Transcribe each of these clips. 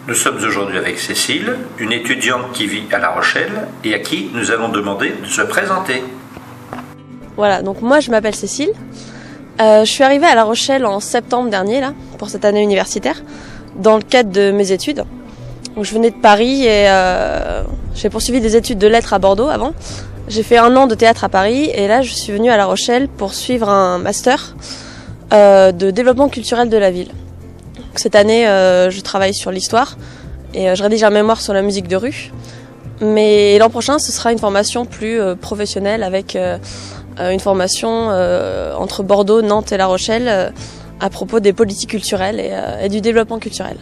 Nous sommes aujourd'hui avec Cécile, une étudiante qui vit à La Rochelle et à qui nous allons demander de se présenter. Voilà, donc moi je m'appelle Cécile. Je suis arrivée à La Rochelle en septembre dernier, là, pour cette année universitaire, dans le cadre de mes études. Donc, je venais de Paris et j'ai poursuivi des études de lettres à Bordeaux avant. J'ai fait 1 an de théâtre à Paris et là je suis venue à La Rochelle pour suivre un master de développement culturel de la ville. Donc, cette année je travaille sur l'histoire et je rédige un mémoire sur la musique de rue. Mais l'an prochain ce sera une formation plus professionnelle avec une formation entre Bordeaux, Nantes et La Rochelle à propos des politiques culturelles et du développement culturel.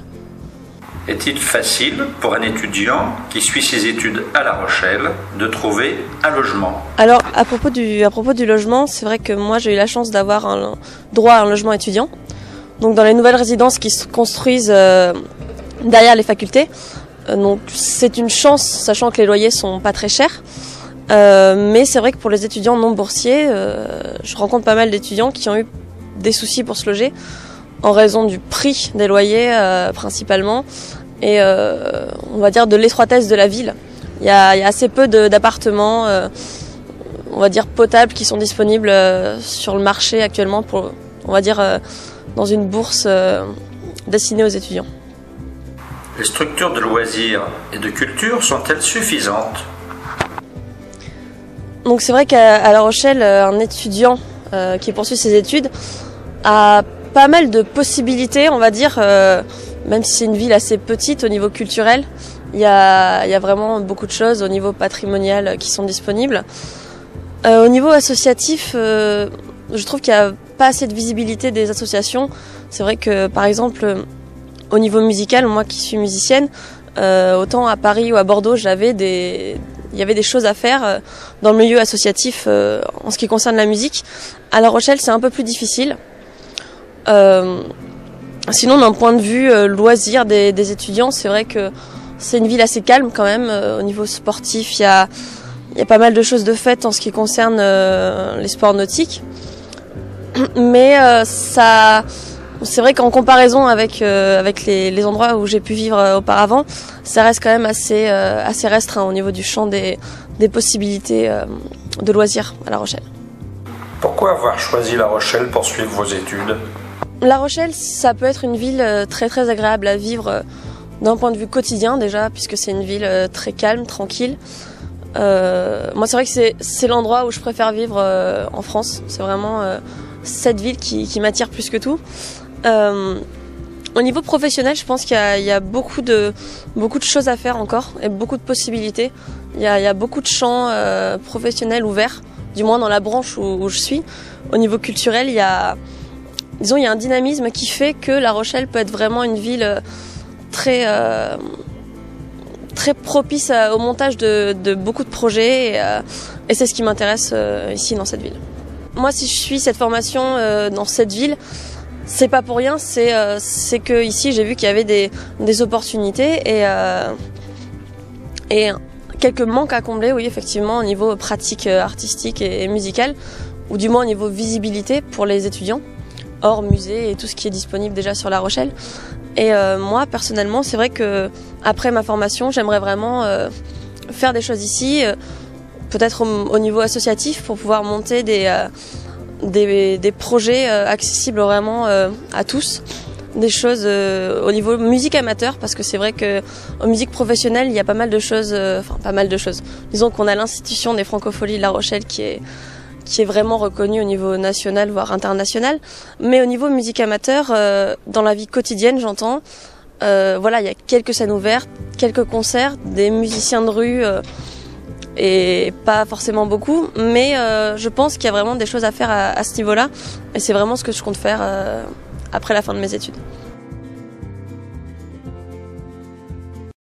Est-il facile pour un étudiant qui suit ses études à La Rochelle de trouver un logement? Alors à propos du logement, c'est vrai que moi j'ai eu la chance d'avoir un droit à un logement étudiant. Donc dans les nouvelles résidences qui se construisent derrière les facultés. Donc c'est une chance, sachant que les loyers sont pas très chers. Mais c'est vrai que pour les étudiants non boursiers, je rencontre pas mal d'étudiants qui ont eu des soucis pour se loger en raison du prix des loyers principalement et on va dire de l'étroitesse de la ville. Il y a assez peu d'appartements on va dire potables qui sont disponibles sur le marché actuellement pour, on va dire, dans une bourse destinée aux étudiants. Les structures de loisirs et de culture sont-elles suffisantes? Donc c'est vrai qu'à La Rochelle, un étudiant qui poursuit ses études a pas mal de possibilités, on va dire, même si c'est une ville assez petite au niveau culturel. Il y a vraiment beaucoup de choses au niveau patrimonial qui sont disponibles. Au niveau associatif, je trouve qu'il n'y a pas assez de visibilité des associations. C'est vrai que par exemple, au niveau musical, moi qui suis musicienne, autant à Paris ou à Bordeaux, il y avait des choses à faire dans le milieu associatif en ce qui concerne la musique. À La Rochelle, c'est un peu plus difficile. Sinon, d'un point de vue loisir des étudiants, c'est vrai que c'est une ville assez calme quand même. Au niveau sportif, il y a pas mal de choses de faites en ce qui concerne les sports nautiques. Mais c'est vrai qu'en comparaison avec les endroits où j'ai pu vivre auparavant, ça reste quand même assez restreint au niveau du champ des possibilités de loisirs à La Rochelle. Pourquoi avoir choisi La Rochelle pour suivre vos études? La Rochelle, ça peut être une ville très très agréable à vivre d'un point de vue quotidien déjà, puisque c'est une ville très calme, tranquille. Moi c'est vrai que c'est l'endroit où je préfère vivre en France. C'est vraiment cette ville qui m'attire plus que tout. Au niveau professionnel, je pense qu'il y a beaucoup de choses à faire encore et beaucoup de possibilités. Il y a beaucoup de champs professionnels ouverts, du moins dans la branche où je suis. Au niveau culturel, il y a un dynamisme qui fait que La Rochelle peut être vraiment une ville très propice au montage de beaucoup de projets et c'est ce qui m'intéresse ici dans cette ville. Moi, si je suis cette formation dans cette ville, c'est pas pour rien, c'est que ici j'ai vu qu'il y avait des opportunités et quelques manques à combler, oui effectivement au niveau pratique artistique et musical, ou du moins au niveau visibilité pour les étudiants, hors musée et tout ce qui est disponible déjà sur La Rochelle. Et moi personnellement, c'est vrai que après ma formation, j'aimerais vraiment faire des choses ici, peut-être au niveau associatif pour pouvoir monter des projets accessibles vraiment à tous, des choses au niveau musique amateur, parce que c'est vrai que en musique professionnelle il y a pas mal de choses, disons qu'on a l'institution des Francopholies de La Rochelle qui est vraiment reconnue au niveau national voire international, mais au niveau musique amateur, dans la vie quotidienne j'entends, voilà, il y a quelques scènes ouvertes, quelques concerts, des musiciens de rue et pas forcément beaucoup, mais je pense qu'il y a vraiment des choses à faire à ce niveau-là et c'est vraiment ce que je compte faire après la fin de mes études.